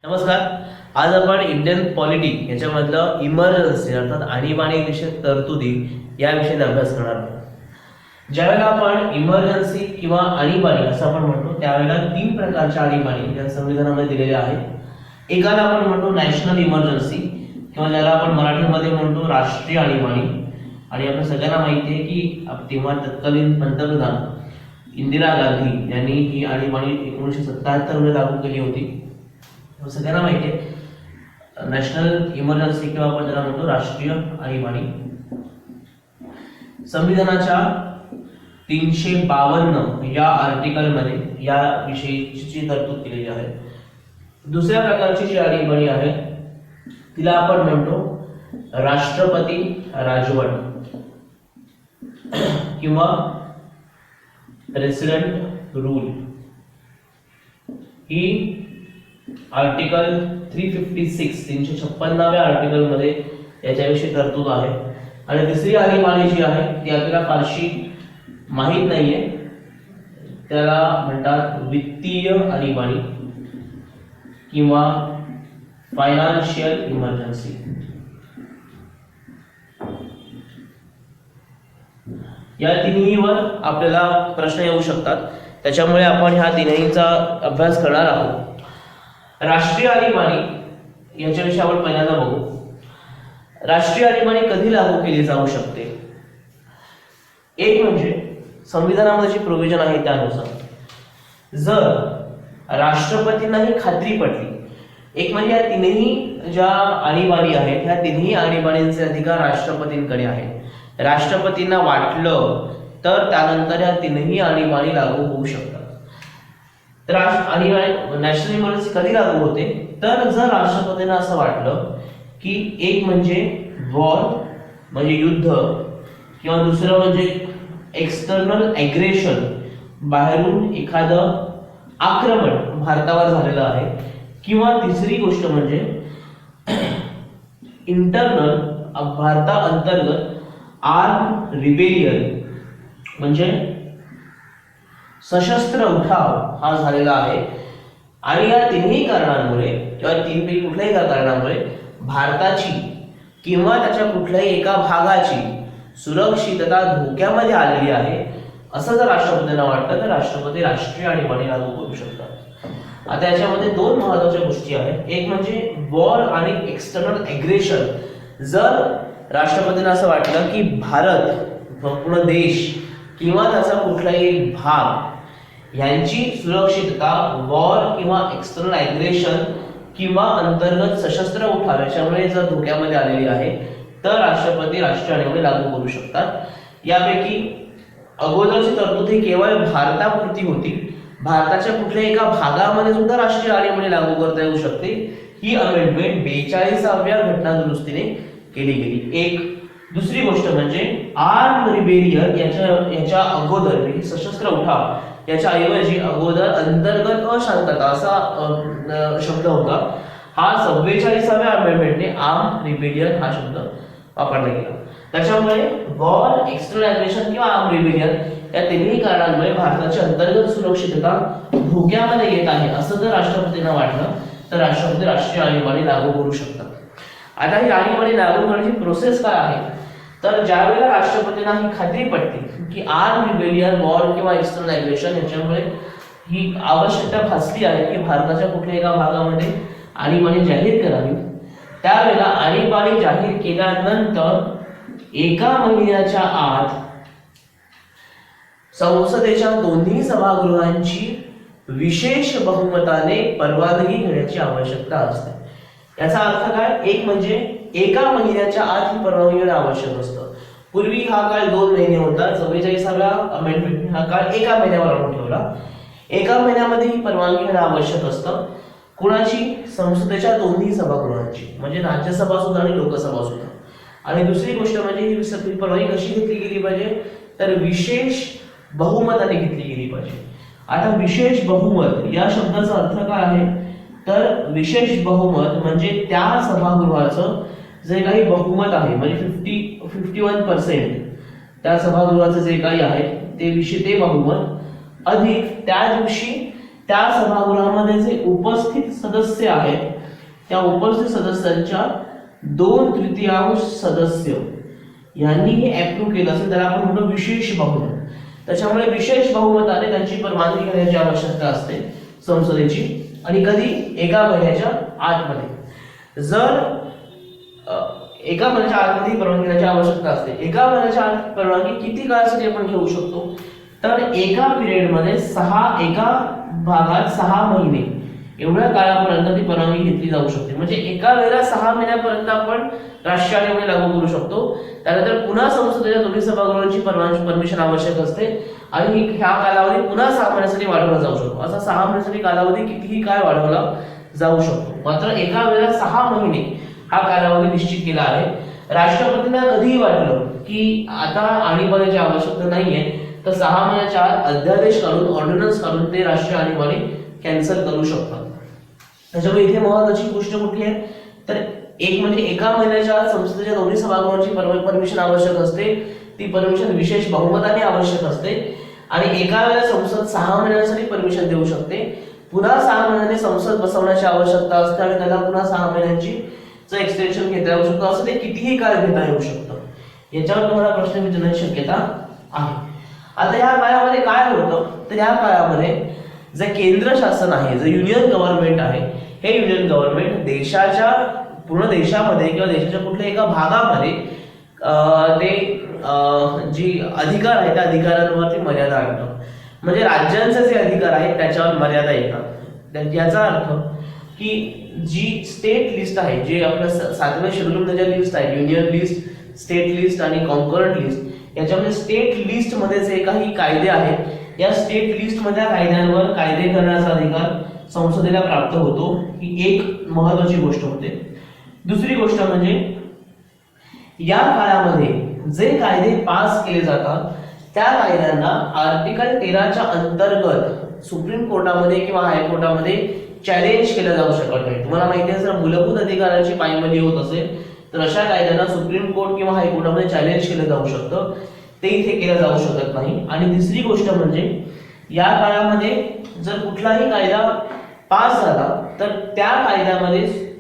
नमस्कार. आज आपण इंडियन पॉलिटी याच्यामधलं इमर्जन्सी अर्थात आणीबाणी विषयक तरतुदी याविषयी अभ्यास करणार आहोत. ज्यावेळेला आपण इमर्जन्सी किंवा आणीबाणी असं आपण म्हणतो त्यावेळेला तीन प्रकारच्या आणीबाणी या संविधानामध्ये दिलेल्या आहेत. एकाला आपण म्हणतो नॅशनल इमर्जन्सी किंवा ज्याला आपण मराठीमध्ये म्हणतो राष्ट्रीय आणीबाणी. आणि आपल्या सगळ्यांना माहिती आहे की तेव्हा तत्कालीन पंतप्रधान इंदिरा गांधी यांनी ही आणीबाणी 1977 मध्ये लागू केली होती. सगळ्यांना माहिती आहे नॅशनल इमर्जन्सी किंवा आपण त्याला म्हणतो राष्ट्रीय आणीबाणी. संविधानाच्या 352 या आर्टिकल मध्ये या विषयीची तरतूद केलेली आहे. दुसऱ्या प्रकारची जी आणीबाणी आहे तिला आपण म्हणतो राष्ट्रपती राजवट किंवा प्रेसिडेंट रूल. ही आर्टिकल 356 356व्या आर्टिकल मध्ये याच्याविषयी तरतूद आहे. आणि तिसरी आणीबाणी जी आहे ती आपल्याला फारशी माहीत नाहीये, त्याला म्हणतात वित्तीय आणीबाणी किंवा फायनान्शियल इमर्जन्सी. या तिन्हीवर आपल्याला प्रश्न येऊ शकतात, त्याच्यामुळे आपण ह्या तिन्हीचा अभ्यास करणार आहोत. राष्ट्रीय आणीबाणी याच्याविषयी आपण पहिल्यांदा बघू. राष्ट्रीय आणीबाणी कधी लागू केली जाऊ शकते? एक म्हणजे संविधानामध्ये जी प्रोव्हिजन आहे त्यानुसार जर राष्ट्रपतींना ही खात्री पटली. एक म्हणजे या तिन्ही ज्या आणीबाणी आहेत ह्या तिन्ही आणीबाणींचे अधिकार राष्ट्रपतींकडे आहेत. राष्ट्रपतींना वाटलं तर त्यानंतर या तिन्ही आणीबाणी लागू होऊ शकतात. तर आणीबाणी नॅशनल इमर्जन्सी कधी लागू होते तर जर राष्ट्रपतींना असं वाटलं की एक म्हणजे वॉर म्हणजे युद्ध किंवा दुसरं म्हणजे एक्सटर्नल ॲग्रेशन बाहेरून एखादं आक्रमण भारतावर झालेलं आहे किंवा तिसरी गोष्ट म्हणजे इंटरनल भारताअंतर्गत आर्म रिबेलियन म्हणजे सशस्त्र उठाव हा झालेला आहे. आणि या तिन्ही कारणांमुळे किंवा तीनपैकी कुठल्याही एका कारणामुळे भारताची किंवा त्याच्या कुठल्याही एका भागाची सुरक्षितता धोक्यामध्ये आलेली आहे असं जर राष्ट्रपतींना वाटतं तर राष्ट्रपती राष्ट्रीय आणीबाणी लागू करू शकतात. आता याच्यामध्ये दोन महत्त्वाच्या गोष्टी आहेत. एक म्हणजे वॉर आणि एक्सटर्नल ॲग्रेशन. जर राष्ट्रपतींना असं वाटलं की भारत पूर्ण देश किंवा त्याचा कुठलाही भाग यांची सुरक्षितता वॉर किंवा एक्सटर्नल ॲग्रेशन किंवा अंतर्गत सशस्त्र उठाव याच्यामुळे जर धोक्यामध्ये आलेली आहे तर राष्ट्रपती राष्ट्रीय आणीबाणी लागू करू शकतात. यापैकी अगोदरची तरतूद ही केवळ भारतापुरती होती. भारताच्या कुठल्याही एका भागामध्ये सुद्धा राष्ट्रीय आणीबाणी लागू करता येऊ शकते. ही अमेंडमेंट 42व्या घटना दुरुस्तीने केली गेली. एक दुसरी गोष्ट म्हणजे आर्म रिबेलियन याच्या अगोदर सशस्त्र उठाव याच्या ऐवजी अगोदर अंतर्गत अशांतता असा शब्द होता. हा 44व्या अमेंडमेंटने आर्म रिबेलियन हा शब्द वापरला गेला. त्याच्यामुळे वॉर एक्सटर्नल ॲग्रेशन किंवा आर्म रिबेलियन या तिन्ही कारणांमुळे भारताची अंतर्गत सुरक्षितता धोक्यामध्ये येत आहे असं जर राष्ट्रपतींना वाटलं तर राष्ट्रपती राष्ट्रीय आणीबाणी लागू करू शकतात. आता ही आणीबाणी लागू करण्याची प्रोसेस काय आहे तर ज्यावेळेला राष्ट्रपतींना ही खात्री पडते की आर्म रिबेलियन वॉर किंवा एक्सटर्नल ॲग्रेशन याच्यामुळे ही आवश्यकता भासली आहे की भारताच्या कुठल्याही एका भागामध्ये आणीबाणी जाहीर करावी, त्यावेळेला आणीबाणी जाहीर केल्यानंतर एका महिन्याच्या आत संसदेच्या दोन्ही सभागृहांची विशेष बहुमताने परवानगी घेण्याची आवश्यकता असते. याचा अर्थ काय? एक म्हणजे एका महिन्याच्या आत ही परवानगी घेणं आवश्यक असतं. पूर्वी हा काळ 2 महिने होता. 44व्या अमेंडमेंटने हा काळ एका महिन्यावर आणून ठेवला. एका महिन्यामध्ये ही परवानगी घेणं आवश्यक असतं. कुणाची? संसदेच्या दोन्ही सभागृहांची म्हणजे राज्यसभा सुद्धा आणि लोकसभा सुद्धा. आणि दुसरी गोष्ट म्हणजे ही परवानगी कशी घेतली गेली पाहिजे तर विशेष बहुमताने घेतली गेली पाहिजे. आता विशेष बहुमत या शब्दाचा अर्थ काय आहे तर विशेष बहुमत म्हणजे त्या सभागृहाचं जे काही बहुमत आहे म्हणजे 51% त्या सभागृहाचं जे काही आहे ते बहुमत अधिक त्या दिवशी त्या सभागृहामध्ये जे उपस्थित सदस्य आहेत त्या उपस्थित सदस्यांच्या 2/3 सदस्य यांनी हे अप्रूव्ह केलं असेल त्याला आपण म्हणतो विशेष बहुमत. त्याच्यामुळे विशेष बहुमताने त्यांची परवानगी घेण्याची आवश्यकता असते संसदेची, आणि कधी 1 महिन्याच्या आतमध्ये. जर 1 महिन्याच्या आतमध्ये परवानगी घेण्याची आवश्यकता असते. 1 महिन्याच्या आत परवानगी किती काळासाठी आपण घेऊ शकतो, तर एका पिरियडमध्ये एका भागात 6 महिने एवढ्या काळापर्यंत ती परवानगी घेतली जाऊ शकते. म्हणजे एका वेळेला 6 महिन्यापर्यंत आपण राष्ट्रीय आणीबाणी लागू करू शकतो. त्यानंतर पुन्हा संसदेच्या दोन्ही सभागृहांची परमिशन आवश्यक असते आणि ह्या कालावधी पुन्हा 6 महिन्यासाठी वाढवला जाऊ शकतो. असा 6 महिन्यासाठी कालावधी कितीही काय वाढवला जाऊ शकतो. मात्र एका वेळेला 6 महिने हा कालावधी निश्चित केला आहे. राष्ट्रपतींना कधीही वाटलं की आता आणीबाणीची आवश्यकता नाहीये तर 6 महिन्याच्या आत अध्यादेश काढून ऑर्डिनन्स काढून ते राष्ट्रीय आणीबाणी कॅन्सल करू शकतात. त्याच्यामुळे इथे महत्त्वाची गोष्ट कुठली आहे तर एक म्हणजे 1 महिन्याच्या आत संसदेच्या दोन्ही सभागृहांची परमिशन आवश्यक असते. ती परमिशन विशेष बहुमताने आवश्यक असते आणि एका वेळेला संसद 6 महिन्यांसाठी परमिशन देऊ शकते. पुन्हा 6 महिन्यांनी संसद बसवण्याची आवश्यकता असते आणि त्याला पुन्हा 6 महिन्यांची एक्सटेन्शन घेता येऊ शकतो. असं ते कितीही काळ घेता येऊ शकतं. याच्यावर तुम्हाला प्रश्न विचारण्याची शक्यता आहे. आता या काळामध्ये काय होतं तर या काळामध्ये जे केंद्र शासन आहे जे युनियन गव्हर्नमेंट आहे हे युनियन गव्हर्नमेंट देशाच्या पूर्ण देशामध्ये किंवा देशाच्या कुठल्या एका भागामध्ये ते जी अधिकार आहे त्या अधिकारांवरती मर्यादा आणतं. म्हणजे राज्यांचे जे अधिकार आहेत त्याच्यावर मर्यादा येतात. याचा अर्थ की जी स्टेट लिस्ट आहे जे आपल्या 7व्या शेड्यूल ज्या लिस्ट आहे युनियन लिस्ट, स्टेट लिस्ट आणि कॉन्करंट लिस्ट, याच्यामध्ये स्टेट लिस्ट मध्ये जे काही कायदे आहेत या स्टेट लिस्ट मधल्या कायद्यांवर कायदे करण्याचा अधिकार संसदेला प्राप्त होतो. ही एक महत्त्वाची गोष्ट होते. दुसरी गोष्ट म्हणजे या काळामध्ये जे कायदे पास केले जातात त्या कायद्यांना आर्टिकल 13च्या अंतर्गत सुप्रीम कोर्टामध्ये किंवा हायकोर्टामध्ये चॅलेंज केलं जाऊ शकत नाही. तुम्हाला माहिती आहे जर मूलभूत अधिकारांची पायमल्ली होत असेल तर अशा कायद्यांना सुप्रीम कोर्ट किंवा हायकोर्टामध्ये चॅलेंज केलं जाऊ शकतं. ते इथे केलं जाऊ शकत नाही. आणि तिसरी गोष्ट म्हणजे या काळामध्ये जर कुठलाही कायदा पास झाला तर त्या कायद्यामध्ये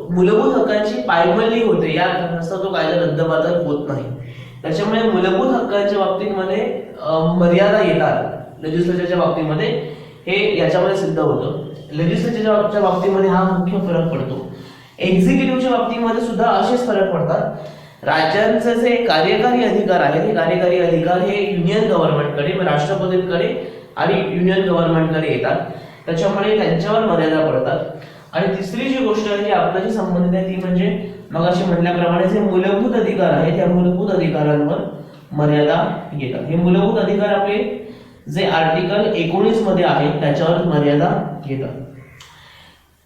मूलभूत हक्कांची पायमल्ली होते. या कारणास्तव तो कायदा रद्दबातल होत नाही. त्याच्यामुळे मूलभूत हक्कांच्या बाबतीमध्ये मर्यादा येतात लेजिस्लेचरच्या बाबतीमध्ये. हे याच्यामध्ये सिद्ध होतं. लेजिस्लेचरच्या बाबतीमध्ये हा मुख्य फरक पडतो. एक्झिक्युटिव्हच्या बाबतीमध्ये सुद्धा असेच फरक पडतात. राज्यांचे जे कार्यकारी अधिकार आहेत हे कार्यकारी अधिकार हे युनियन गव्हर्नमेंटकडे राष्ट्रपतींकडे आणि युनियन गव्हर्नमेंटकडे येतात. त्याच्यामुळे त्यांच्यावर मर्यादा पडतात. आणि तिसरी जी गोष्ट आहे जी आपल्याशी संबंधित आहे ती म्हणजे मगाशी म्हटल्याप्रमाणे जे मूलभूत अधिकार आहेत त्या मूलभूत अधिकारांवर मर्यादा येतात. हे मूलभूत अधिकार आपले जे आर्टिकल 19 मध्ये आहेत त्याच्यावर मर्यादा येतात.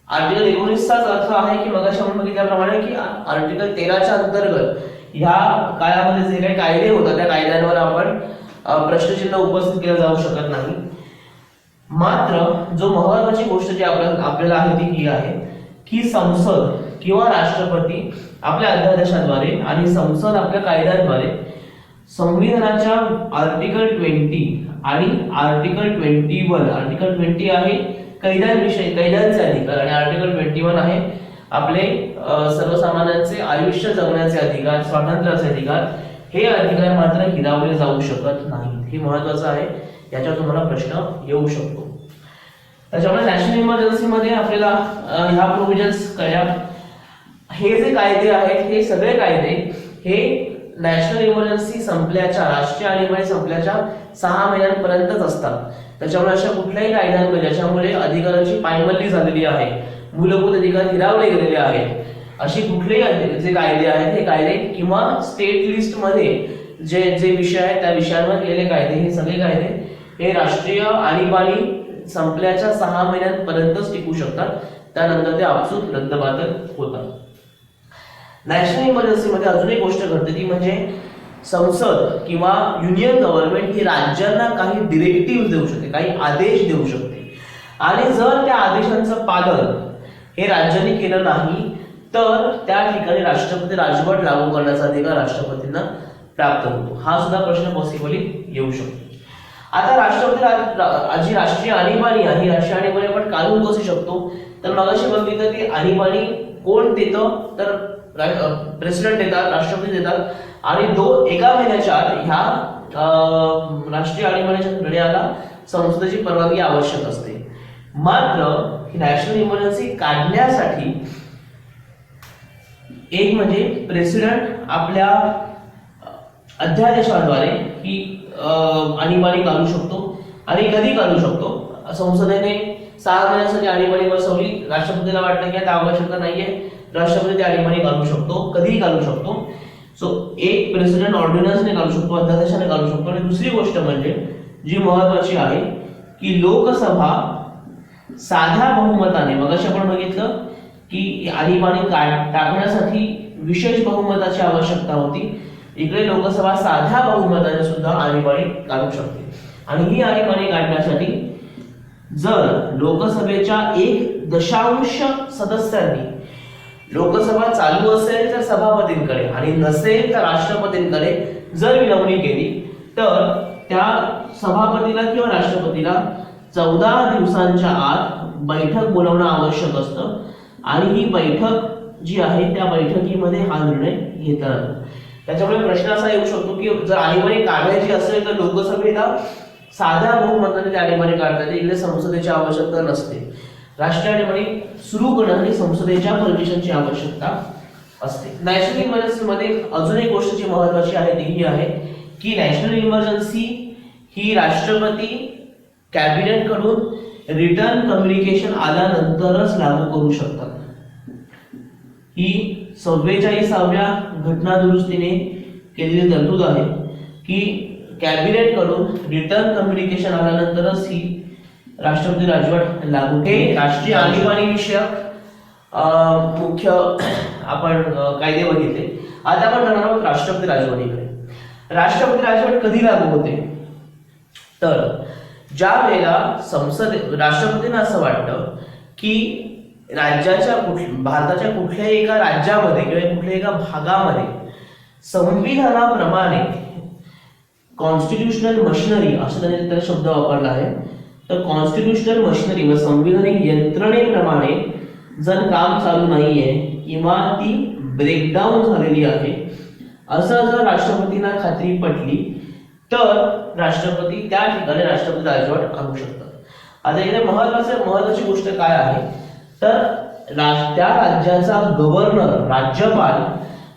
आर्टिकल 19चाच अर्थ आहे की मगाशी आपण बघितल्याप्रमाणे की आर्टिकल 13च्या अंतर्गत ह्या काळामध्ये जे काही कायदे होतात त्या कायद्यांवर आपण प्रश्नचिन्ह उपस्थित केलं जाऊ शकत नाही. मात्र जो महत्त्वाची गोष्ट जी आपल्याला आहे ती ही आहे की संसद किंवा राष्ट्रपती आपल्या अध्यादेशाद्वारे आणि संसद आपल्या कायद्यांद्वारे संविधानाच्या आर्टिकल 20 आणि आर्टिकल 21, आर्टिकल 20 आहे कैद्यांचे अधिकार आणि आर्टिकल 21 आहे आपले सर्वसामान्यांचे आयुष्य जगण्याचे अधिकार, स्वातंत्र्याचे अधिकार. हे अधिकार मात्र हिरावले जाऊ शकत नाहीत. हे महत्त्वाचं आहे. याच्यावर तुम्हाला प्रश्न येऊ शकतो. त्याच्यामुळे नॅशनल इमर्जन्सी मध्ये आपल्याला ह्या प्रोव्हिजन्स कळल्या. हे जे कायदे आहेत हे सगळे कायदे हे नॅशनल इमर्जन्सी संपल्याच्या राष्ट्रीय आणीबाणी संपल्याच्या 6 महिन्यांपर्यंतच असतात. त्याच्यामुळे अशा कुठल्याही कायद्यांमध्ये ज्याच्यामुळे अधिकारांची पायमल्ली झालेली आहे, मूलभूत अधिकार हिरावले गेलेले आहेत, अशी कुठलेही जे कायदे आहेत हे कायदे किंवा स्टेट लिस्ट मध्ये जे जे विषय आहेत त्या विषयांवर केलेले कायदे हे सगळे कायदे हे राष्ट्रीय आणीबाणी संपल्याच्या 6 महिन्यांपर्यंतच टिकू शकतात. त्यानंतर ते आपसूक रद्दबातल होतात. नॅशनल इमर्जन्सी मध्ये अजून एक गोष्ट घडते ती म्हणजे संसद किंवा युनियन गव्हर्नमेंट ही राज्यांना काही डिरेक्टिव्ह देऊ शकते, काही आदेश देऊ शकते. आणि जर त्या आदेशांचं पालन हे राज्यांनी केलं नाही तर त्या ठिकाणी राष्ट्रपती राजवट लागू करण्याचा अधिकार राष्ट्रपतींना प्राप्त होतो. हा सुद्धा प्रश्न पॉसिबली येऊ शकतो. आता जी राष्ट्रीय आणीबाणी आहे, ही राष्ट्रीय आणीबाणी आपण काढून बसू शकतो. तर मगाशी बघितलं की आणीबाणी कोण देतं, तर प्रेसिडेंट देतात, राष्ट्रपती देतात, आणि एका महिन्याच्या आत ह्या राष्ट्रीय आणीबाणीच्या निर्णयाला संसदेची परवानगी आवश्यक असते. मात्र ही नॅशनल इमर्जन्सी काढण्यासाठी एक म्हणजे प्रेसिडेंट आपल्या अध्यादेशाद्वारे ही आणीबाणी काढू शकतो. आणि कधी काढू शकतो, संसदेने 6 महिन्यासाठी आणीबाणी बसवली, राष्ट्रपतीला वाटलं की आता आवश्यकता नाहीये, राष्ट्रपती ती आणीबाणी काढू शकतो, कधीही काढू शकतो. सो एक प्रेसिडेंट ऑर्डिनन्सने काढू शकतो, अध्यादेशाने काढू शकतो. आणि दुसरी गोष्ट म्हणजे जी महत्वाची आहे की लोकसभा साध्या बहुमताने, मगाशी आपण बघितलं की आणीबाणी टाकण्यासाठी विशेष बहुमताची आवश्यकता होती, इकडे लोकसभा साध्या बहुमताने सुद्धा आणीबाणी काढू शकते. आणि ही आणीबाणी काढण्यासाठी जर लोकसभेच्या 1.0 सदस्यांनी, लोकसभा चालू असेल तर सभापतींकडे आणि नसेल तर राष्ट्रपतींकडे जर विनवणी केली, तर त्या सभापतीला किंवा राष्ट्रपतीला 14 दिवसांच्या आत बैठक बोलावणं आवश्यक असतं. आणि ही बैठक जी आहे त्या बैठकीमध्ये हा निर्णय घेता येतो. त्याच्यामुळे प्रश्न असा येऊ शकतो की जर आणीबाणी काढायची असेल तर लोकसभेला साध्या बहुमताने ती आणीबाणी काढता येते, इकडे संसदेची आवश्यकता नसते. राष्ट्रीय आणीबाणी सुरू करण्यासाठी संसदेच्या परमिशनची आवश्यकता असते. नॅशनल इमर्जन्सी मध्ये अजून एक गोष्ट जी महत्वाची आहे ती ही आहे की नॅशनल इमर्जन्सी ही राष्ट्रपती कॅबिनेट कडून रिटर्न कम्युनिकेशन आल्यानंतरच लागू करू शकतात. ही 44व्या घटना दुरुस्तीने केलेली तरतूद आहे की कॅबिनेट कडून रिटर्न कम्युनिकेशन आल्यानंतरच ही राष्ट्रपती राजवट लागू. हे राष्ट्रीय आणीबाणी विषयक मुख्य आपण कायदे बघितले. आता आपण जाणार आहोत राष्ट्रपती राजवटीकडे. राष्ट्रपती राजवट कधी लागू होते, तर ज्या वेळेला राष्ट्रपतींना असं वाटतं की भारताच्या कुठल्याही एका राज्यामध्ये किंवा कुठल्याही एका भागामध्ये संविधानाप्रमाणे कॉन्स्टिट्यूशनल मशिनरी असं त्यांनी त्याचा शब्द वापरला आहे. तर कॉन्स्टिट्यूशनल मशिनरी व संविधानिक यंत्रणेप्रमाणे जर काम चालू नाहीये किंवा ती ब्रेकडाऊन झालेली आहे असं जर राष्ट्रपतींना खात्री पटली तर राष्ट्रपती त्या ठिकाणी राष्ट्रपती राजवट आणू शकतात. आता इथे महत्वाची गोष्ट काय आहे, तर त्या राज्याचा गव्हर्नर, राज्यपाल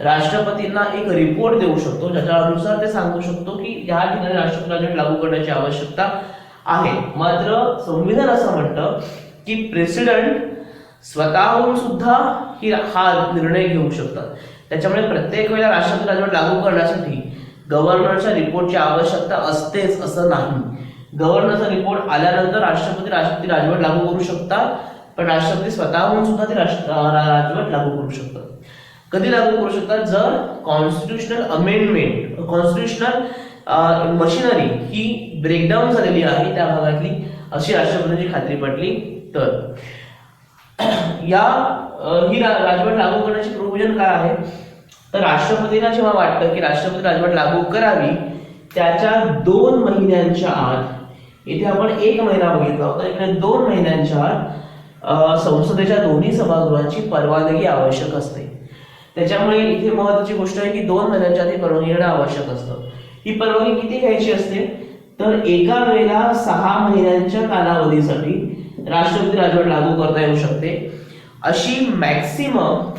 राष्ट्रपतींना एक रिपोर्ट देऊ शकतो, ज्याच्या अनुसार ते सांगू शकतो की या ठिकाणी राष्ट्रपती राजवट लागू करण्याची आवश्यकता आहे. मात्र संविधान असं म्हणतं की प्रेसिडेंट स्वतःहून सुद्धा हा निर्णय घेऊ शकतात. त्याच्यामुळे प्रत्येक वेळेला राष्ट्रपती राजवट लागू करण्यासाठी गव्हर्नरच्या रिपोर्टची आवश्यकता असतेच असं नाही. गव्हर्नरचा रिपोर्ट आल्यानंतर राष्ट्रपती राजवट लागू करू शकतात, पण राष्ट्रपती स्वतःहून सुद्धा ती राजवट लागू करू शकतात. कधी लागू करू शकतात, जर कॉन्स्टिट्यूशनल अमेंडमेंट, कॉन्स्टिट्यूशनल मशिनरी ही ब्रेकडाऊन झालेली आहे त्या भागातली अशी राष्ट्रपतींची खात्री पटली तर. ही राजवट लागू करण्याची प्रोव्हिजन काय आहे, तर राष्ट्रपतींना जेव्हा वाटतं की राष्ट्रपती राजवट लागू करावी त्याच्या 2 महिन्यांच्या आत, इथे आपण 1 महिना बघितला होता, इकडे 2 महिन्यांच्या आत संसदेच्या दोन्ही सभागृहांची परवानगी आवश्यक असते. त्याच्यामुळे इथे महत्वाची गोष्ट आहे की 2 महिन्यांच्या आधी परवानगी घेणं आवश्यक असतं. ही परवानगी किती घ्यायची असते, तर एका वेळेला 6 महिन्यांच्या कालावधीसाठी राष्ट्रपती राजवट लागू करता येऊ शकते. अशी मॅक्सिमम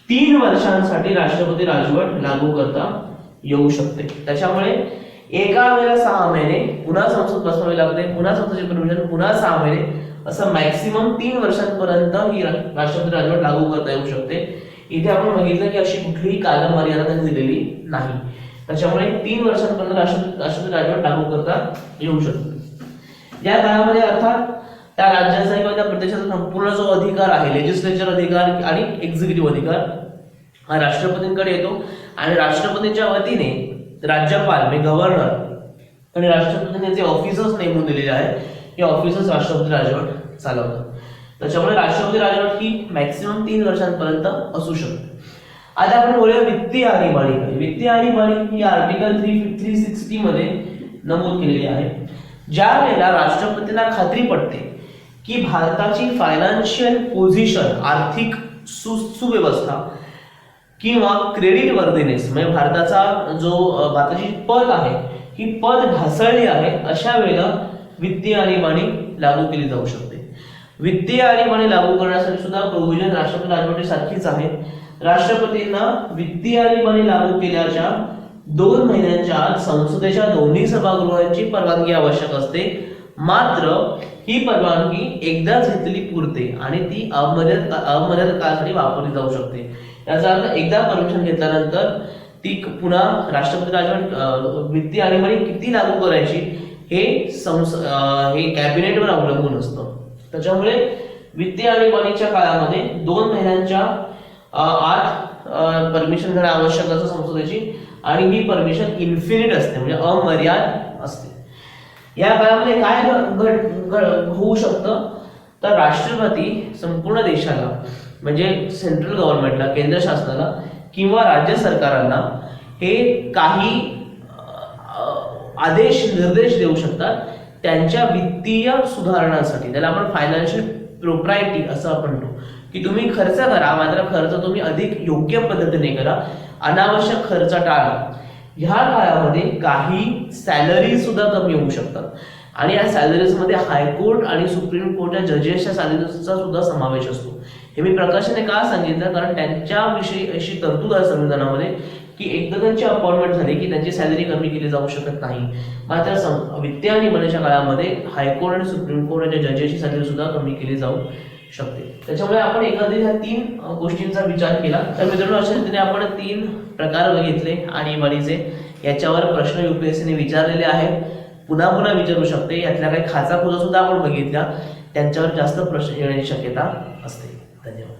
3 वर्षांसाठी राष्ट्रपती राजवट लागू करता येऊ शकते. त्याच्यामुळे एका वेळेला 6 महिने, पुन्हा संसद बसवावी लागते, पुन्हा संसदेचे परमिशन, पुन्हा 6 महिने, असं मॅक्सिमम 3 वर्षांपर्यंत ही राष्ट्रपती राजवट लागू करता येऊ शकते. इथे आपण बघितलं की अशी कुठलीही कालमर्यादा त्यांनी दिलेली नाही. त्याच्यामुळे 3 वर्षांपर्यंत राष्ट्रपती राजवट लागू करता येऊ शकते. या काळामध्ये अर्थात त्या राज्याचा किंवा त्या प्रदेशाचा संपूर्ण जो अधिकार आहे, लेजिस्लेचर अधिकार आणि एक्झिक्युटिव्ह अधिकार, हा राष्ट्रपतींकडे येतो. आणि राष्ट्रपतींच्या वतीने राज्यपाल म्हणजे गव्हर्नर आणि राष्ट्रपतींनी जे ऑफिसर्स नेमून दिलेले आहेत, हे ऑफिसर्स राष्ट्रपती राजवट चालवतात. त्याच्यामुळे राष्ट्रपती राजवट ही मॅक्सिमम 3 वर्षांपर्यंत असू शकते. आता आपण बोलूया वित्तीय आणीबाणी. वित्तीय आणीबाणी ही आर्टिकल 360 मध्ये नमूद केलेली आहे. ज्या वेळेला राष्ट्रपतींना खात्री पडते की भारताची फायनान्शियल पोझिशन, आर्थिक सुव्यवस्था किंवा क्रेडिट वर्दीनेस म्हणजे भारताची पत आहे ही पत ढासळली आहे, अशा वेळेला वित्तीय आणीबाणी लागू केली जाऊ शकते. वित्तीय आणीबाणी लागू करण्यासाठी सुद्धा प्रोव्हिजन राष्ट्रपती राजवटी सारखीच आहे. राष्ट्रपतींना वित्तीय आणीबाणी लागू केल्याच्या 2 महिन्यांच्या आत संसदेच्या दोन्ही सभागृहांची परवानगी आवश्यक असते. मात्र ही परवानगी एकदाच घेतलेली पुरते आणि ती अमर्यादित काळासाठी वापरली जाऊ शकते. याचा अर्थ एकदा परमिशन घेतल्यानंतर ती पुन्हा राष्ट्रपती राजवट वित्तीय आणीबाणी किती लागू करायची हे कॅबिनेटवर अवलंबून असतं. त्याच्यामुळे वित्तीय आणीबाणीच्या काळामध्ये 2 महिन्यांच्या आत परमिशन घेणं आवश्यक असतं संसदेची आणि ही परमिशन इन्फिनिट असते म्हणजे अमर्याद असते. या काळामध्ये काय होऊ शकतं तर राष्ट्रपती संपूर्ण देशाला म्हणजे सेंट्रल गव्हर्नमेंटला, केंद्र शासनाला किंवा राज्य सरकारांना हे काही निर्देश देऊ शकतात त्यांच्या वित्तीय सुधारणांसाठी. त्याला आपण फायनान्शियल प्रोप्रायटी असं आपण म्हणतो की तुम्ही खर्च करा, मात्र खर्च तुम्ही अधिक योग्य पद्धतीने करा, अनावश्यक खर्च टाळा. ह्या काळामध्ये काही सॅलरी सुद्धा कमी होऊ शकतात आणि या सॅलरीजमध्ये हायकोर्ट आणि सुप्रीम कोर्टच्या जजेसच्या सॅलरीजचा सुद्धा समावेश असतो. हे मी प्रकाशाने का सांगितलं कारण त्यांच्याविषयी अशी तरतूद आहे संविधानामध्ये की एकदा त्यांची अपॉइंटमेंट झाली की त्यांची सॅलरी कमी केली जाऊ शकत नाही. मात्र वित्तीय आणीबाणीच्या काळामध्ये हायकोर्ट आणि सुप्रीम कोर्टाच्या जजेसची सॅलरी सुद्धा कमी केली जाऊ शकते. त्याच्यामुळे आपण एकंदरीत ह्या 3 गोष्टींचा विचार केला. तर मित्रांनो, अशा रीतीने आपण 3 प्रकार बघितले आणीबाणीचे. याच्यावर प्रश्न UPSCने विचारलेले आहेत, पुन्हा विचारू शकते. यातल्या काही खाचाखोचा सुद्धा आपण बघितल्या, त्यांच्यावर जास्त प्रश्न येण्याची शक्यता असते. धन्यवाद.